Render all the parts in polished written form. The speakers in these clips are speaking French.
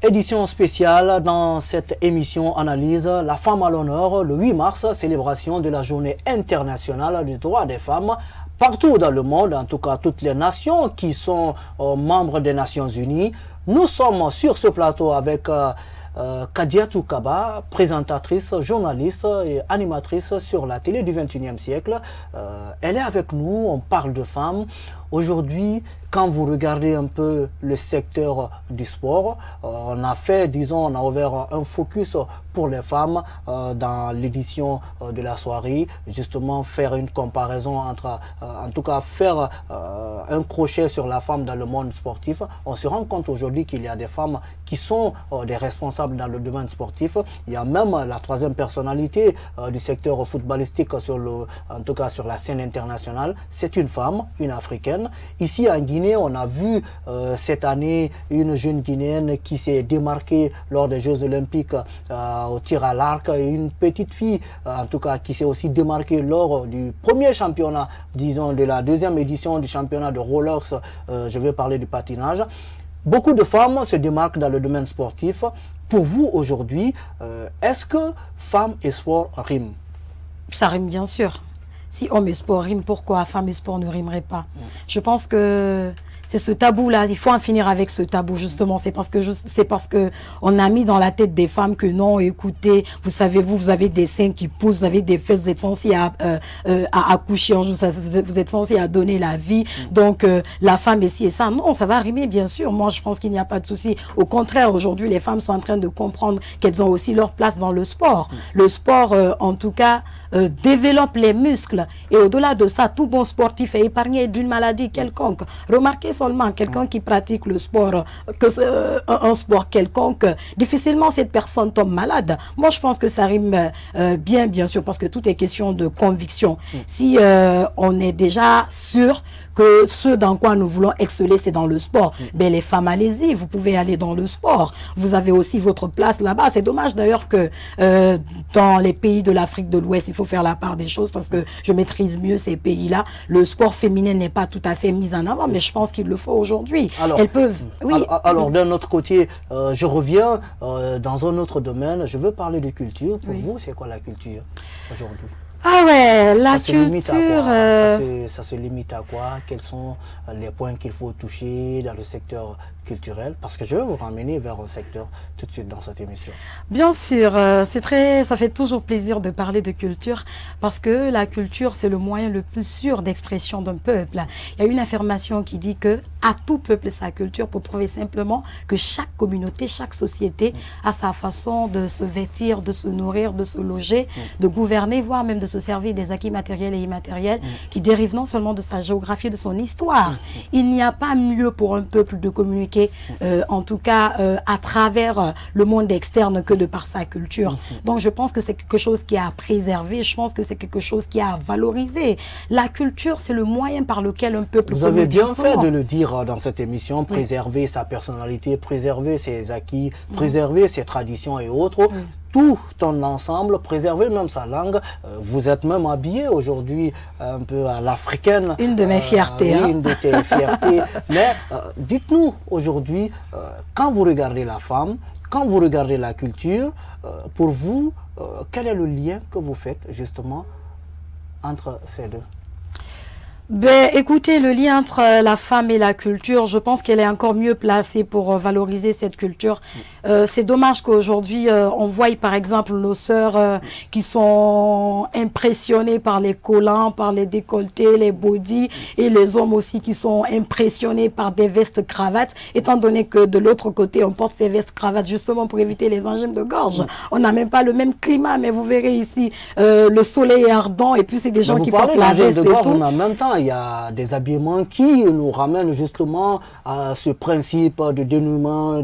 Édition spéciale dans cette émission analyse la femme à l'honneur le 8 mars, célébration de la journée internationale du droit des femmes. Partout dans le monde, en tout cas toutes les nations qui sont membres des Nations Unies. Nous sommes sur ce plateau avec Kadiatou Kaba, présentatrice, journaliste et animatrice sur la télé du 21e siècle. Elle est avec nous, on parle de femmes. Aujourd'hui, quand vous regardez un peu le secteur du sport, on a fait, disons, on a ouvert un focus pour les femmes dans l'édition de la soirée, justement faire une comparaison entre, en tout cas faire un crochet sur la femme dans le monde sportif. On se rend compte aujourd'hui qu'il y a des femmes qui sont des responsables dans le domaine sportif. Il y a même la troisième personnalité du secteur footballistique, en tout cas sur la scène internationale. C'est une femme, une africaine. Ici en Guinée, on a vu cette année une jeune Guinéenne qui s'est démarquée lors des Jeux Olympiques au tir à l'arc, et une petite fille en tout cas qui s'est aussi démarquée lors du premier championnat, disons de la deuxième édition du championnat de Rolex, je vais parler du patinage. Beaucoup de femmes se démarquent dans le domaine sportif. Pour vous aujourd'hui, est-ce que femmes et sport riment? Ça rime bien sûr. Si homme et sport riment, pourquoi femme et sport ne rimeraient pas? Je pense que c'est ce tabou-là. Il faut en finir avec ce tabou, justement. C'est parce que on a mis dans la tête des femmes que non, écoutez, vous savez, vous avez des seins qui poussent, vous avez des fesses, vous êtes censé à accoucher, vous êtes censé à donner la vie. Donc, la femme est ci et ça. Non, ça va rimer, bien sûr. Moi, je pense qu'il n'y a pas de souci. Au contraire, aujourd'hui, les femmes sont en train de comprendre qu'elles ont aussi leur place dans le sport. Le sport, en tout cas, développe les muscles. Et au-delà de ça, tout bon sportif est épargné d'une maladie quelconque. Remarquez seulement quelqu'un qui pratique le sport, un sport quelconque, difficilement cette personne tombe malade. Moi, je pense que ça rime bien sûr, parce que tout est question de conviction. Si on est déjà sûr que ce dans quoi nous voulons exceller, c'est dans le sport, ben les femmes, allez-y, vous pouvez aller dans le sport. Vous avez aussi votre place là-bas. C'est dommage d'ailleurs que dans les pays de l'Afrique de l'Ouest, il faut faire la part des choses parce que je maîtrise mieux ces pays-là. Le sport féminin n'est pas tout à fait mis en avant, mais je pense qu'il le faut aujourd'hui. Elles peuvent... Oui. Alors d'un autre côté, je reviens dans un autre domaine. Je veux parler de culture. Pour vous, c'est quoi la culture aujourd'hui? Ah ouais, la culture... Ça se limite à quoi? Quels sont les points qu'il faut toucher dans le secteur culturel? Parce que je vais vous ramener vers un secteur tout de suite dans cette émission. Bien sûr, ça fait toujours plaisir de parler de culture parce que la culture, c'est le moyen le plus sûr d'expression d'un peuple. Il y a une affirmation qui dit que à tout peuple sa culture, pour prouver simplement que chaque communauté, chaque société a sa façon de se vêtir, de se nourrir, de se loger, de gouverner, voire même de se servir des acquis matériels et immatériels qui dérivent non seulement de sa géographie, de son histoire. Il n'y a pas mieux pour un peuple de communiquer, en tout cas à travers le monde externe que de par sa culture. Donc je pense que c'est quelque chose qui a à préserver, je pense que c'est quelque chose qui a à valoriser. La culture, c'est le moyen par lequel un peuple... Vous avez bien fait de le dire dans cette émission, préserver sa personnalité, préserver ses acquis, préserver ses traditions et autres. Tout en ensemble, préserver même sa langue. Vous êtes même habillé aujourd'hui un peu à l'africaine. Une de mes fiertés. Oui, une de tes fiertés. Mais dites-nous aujourd'hui, quand vous regardez la femme, quand vous regardez la culture, pour vous, quel est le lien que vous faites justement entre ces deux? Ben, écoutez, le lien entre la femme et la culture, je pense qu'elle est encore mieux placée pour valoriser cette culture. C'est dommage qu'aujourd'hui, on voie par exemple nos sœurs qui sont impressionnées par les collants, par les décolletés, les bodys, et les hommes aussi qui sont impressionnés par des vestes cravates, étant donné que de l'autre côté, on porte ces vestes cravates justement pour éviter les angines de gorge. On n'a même pas le même climat, mais vous verrez ici, le soleil est ardent, et puis c'est des gens qui portent la veste et tout. En même temps, il y a des habillements qui nous ramènent justement à ce principe de dénouement,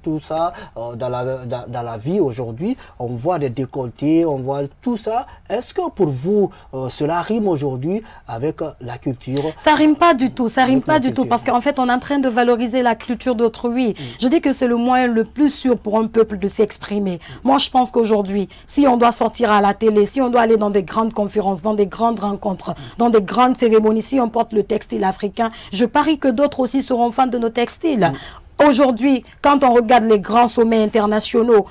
tout ça. Dans la vie aujourd'hui, on voit des décolletés, on voit tout ça. Est-ce que pour vous, cela rime aujourd'hui avec la culture? Ça rime pas du tout, ça rime pas du tout, parce qu'en fait, on est en train de valoriser la culture d'autrui. Je dis que c'est le moyen le plus sûr pour un peuple de s'exprimer. Moi, je pense qu'aujourd'hui, si on doit sortir à la télé, si on doit aller dans des grandes conférences, dans des grandes rencontres, dans des grandes cérémonies, si on porte le textile africain, je parie que d'autres aussi seront fans de nos textiles. aujourd'hui, quand on regarde les grands sommets internationaux,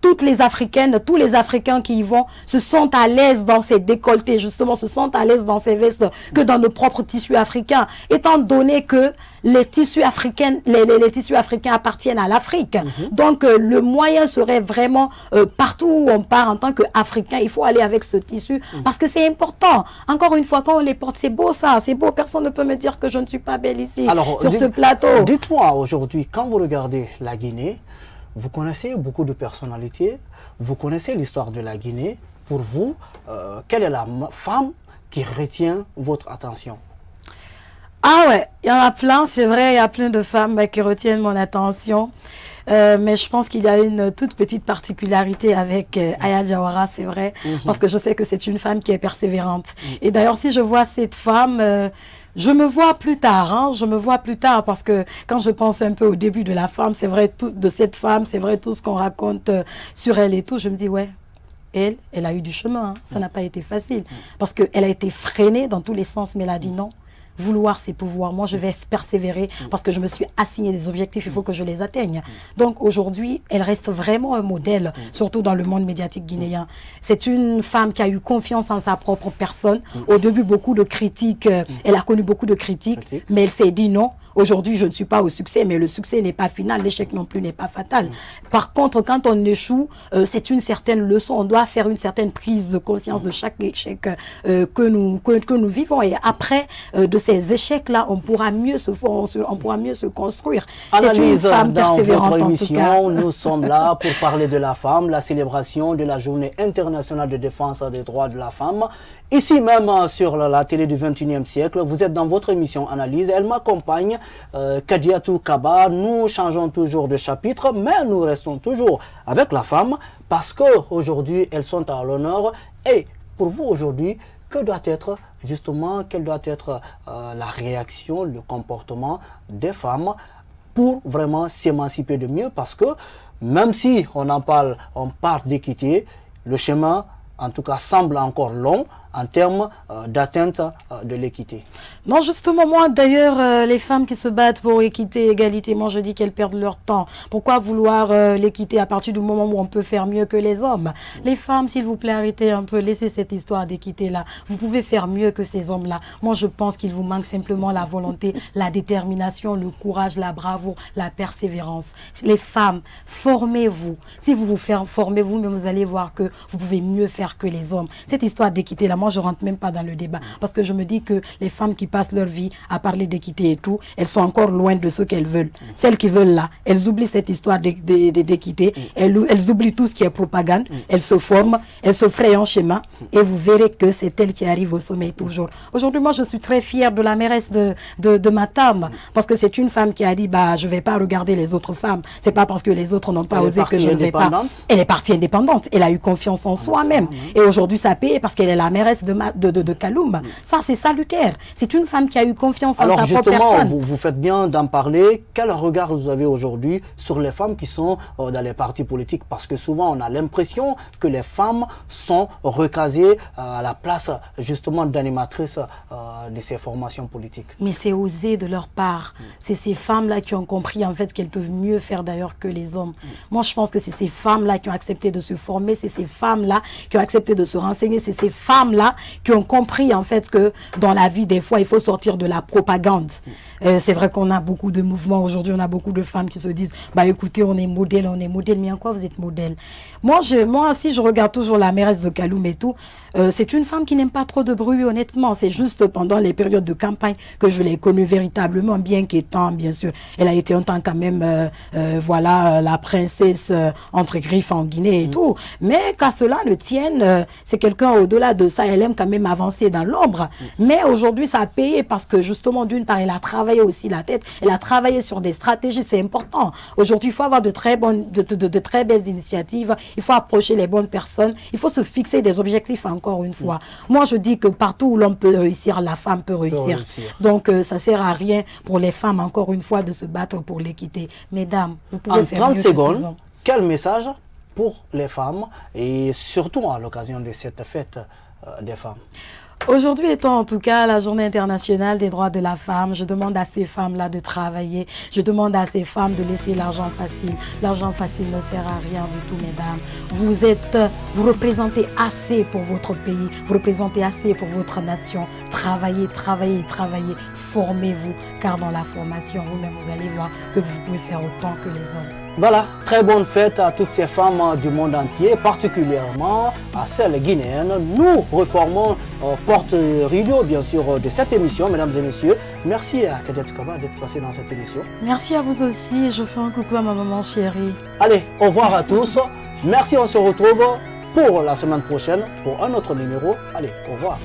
toutes les Africaines, tous les Africains qui y vont se sentent à l'aise dans ces décolletés, justement, se sentent à l'aise dans ces vestes que dans nos propres tissus africains, étant donné que les tissus africains, les tissus africains appartiennent à l'Afrique. Donc, le moyen serait vraiment, partout où on part en tant qu'Africain, il faut aller avec ce tissu, parce que c'est important. Encore une fois, quand on les porte, c'est beau ça, c'est beau. Personne ne peut me dire que je ne suis pas belle ici, sur ce plateau. Dites-moi aujourd'hui, quand vous regardez la Guinée, vous connaissez beaucoup de personnalités, vous connaissez l'histoire de la Guinée. Pour vous, quelle est la femme qui retient votre attention? Ah ouais, il y en a plein, c'est vrai, il y a plein de femmes qui retiennent mon attention. Mais je pense qu'il y a une toute petite particularité avec Aya Diawara, c'est vrai, parce que je sais que c'est une femme qui est persévérante. Et d'ailleurs, si je vois cette femme... je me vois plus tard, hein, je me vois plus tard parce que quand je pense un peu au début de la femme, c'est vrai, de cette femme, c'est vrai, tout ce qu'on raconte sur elle et tout, je me dis, ouais, elle a eu du chemin, hein, ça n'a pas été facile parce qu'elle a été freinée dans tous les sens, mais elle a dit non. Vouloir, c'est pouvoir. Moi, je vais persévérer parce que je me suis assigné des objectifs, il faut que je les atteigne. Donc, aujourd'hui, elle reste vraiment un modèle, surtout dans le monde médiatique guinéen. C'est une femme qui a eu confiance en sa propre personne. Au début, beaucoup de critiques, elle a connu beaucoup de critiques, mais elle s'est dit non. Aujourd'hui, je ne suis pas au succès, mais le succès n'est pas final, l'échec non plus n'est pas fatal. Par contre, quand on échoue, c'est une certaine leçon. On doit faire une certaine prise de conscience de chaque échec que nous vivons. Et après, de ces échecs-là, on pourra mieux se construire. C'est une femme persévérante en tout cas. Nous sommes là pour parler de la femme, la célébration de la Journée internationale de défense des droits de la femme. Ici même sur la télé du 21e siècle, vous êtes dans votre émission Analyse. Elle m'accompagne, Kadiatou Kaba. Nous changeons toujours de chapitre, mais nous restons toujours avec la femme parce qu'aujourd'hui, elles sont à l'honneur. Et pour vous aujourd'hui, quelle doit être la réaction, le comportement des femmes pour vraiment s'émanciper de mieux? Parce que même si on parle d'équité, le chemin en tout cas semble encore long en termes d'atteinte de l'équité. Non, justement, moi, d'ailleurs, les femmes qui se battent pour équité, égalité, moi, je dis qu'elles perdent leur temps. Pourquoi vouloir l'équité à partir du moment où on peut faire mieux que les hommes? Les femmes, s'il vous plaît, arrêtez un peu, laissez cette histoire d'équité-là. Vous pouvez faire mieux que ces hommes-là. Moi, je pense qu'il vous manque simplement la volonté, la détermination, le courage, la bravoure, la persévérance. Les femmes, formez-vous. Si vous vous formez-vous, mais vous allez voir que vous pouvez mieux faire que les hommes. Cette histoire d'équité-là, moi, je rentre même pas dans le débat parce que je me dis que les femmes qui passent leur vie à parler d'équité et tout, elles sont encore loin de ce qu'elles veulent. Celles qui veulent là, elles oublient cette histoire d'équité, elles oublient tout ce qui est propagande, elles se forment, elles se frayent un chemin et vous verrez que c'est elles qui arrivent au sommet toujours. Aujourd'hui, moi, je suis très fière de la mairesse de Matam parce que c'est une femme qui a dit, bah, je vais pas regarder les autres femmes. C'est pas parce que les autres n'ont pas osé que je ne vais pas. Elle est partie indépendante. Elle a eu confiance en soi-même. Et aujourd'hui, ça paye parce qu'elle est la mairesse de Kaloum. Ça, c'est salutaire. C'est une femme qui a eu confiance en sa propre personne. Alors justement, vous faites bien d'en parler. Quel regard vous avez aujourd'hui sur les femmes qui sont dans les partis politiques? Parce que souvent, on a l'impression que les femmes sont recasées à la place justement d'animatrices de ces formations politiques. Mais c'est osé de leur part. C'est ces femmes-là qui ont compris en fait qu'elles peuvent mieux faire d'ailleurs que les hommes. Moi, je pense que c'est ces femmes-là qui ont accepté de se former, c'est ces femmes-là qui ont accepté de se renseigner, c'est ces femmes-là qui ont compris en fait que dans la vie, des fois, il faut sortir de la propagande. C'est vrai qu'on a beaucoup de mouvements aujourd'hui, on a beaucoup de femmes qui se disent, bah écoutez, on est modèle, mais en quoi vous êtes modèle? Moi, si je regarde toujours la mairesse de Kaloum et tout, c'est une femme qui n'aime pas trop de bruit, honnêtement. C'est juste pendant les périodes de campagne que je l'ai connue véritablement, bien qu'étant, bien sûr, elle a été un temps quand même, voilà, la princesse entre griffes en Guinée et tout. Mais qu'à cela ne tienne, c'est quelqu'un au-delà de ça, elle aime quand même avancer dans l'ombre. Mais aujourd'hui, ça a payé parce que justement, d'une part, elle a travaillé aussi la tête, elle a travaillé sur des stratégies, c'est important. Aujourd'hui, il faut avoir de très belles initiatives, il faut approcher les bonnes personnes, il faut se fixer des objectifs encore une fois. Moi, je dis que partout où l'homme peut réussir, la femme peut réussir. Donc, ça sert à rien pour les femmes, encore une fois, de se battre pour l'équité. Mesdames, vous pouvez faire mieux que ces hommes. Quel message pour les femmes et surtout à l'occasion de cette fête des femmes? Aujourd'hui étant en tout cas la journée internationale des droits de la femme, je demande à ces femmes-là de travailler. Je demande à ces femmes de laisser l'argent facile. L'argent facile ne sert à rien du tout, mesdames. Vous représentez assez pour votre pays. Vous représentez assez pour votre nation. Travaillez, travaillez, travaillez. Formez-vous. Car dans la formation, vous-même, vous allez voir que vous pouvez faire autant que les hommes. Voilà, très bonne fête à toutes ces femmes du monde entier, particulièrement à celles guinéennes. Nous reformons porte-rideau, bien sûr, de cette émission, mesdames et messieurs. Merci à Kadet Kaba d'être passé dans cette émission. Merci à vous aussi. Je fais un coucou à ma maman chérie. Allez, au revoir à tous. Merci, on se retrouve pour la semaine prochaine pour un autre numéro. Allez, au revoir.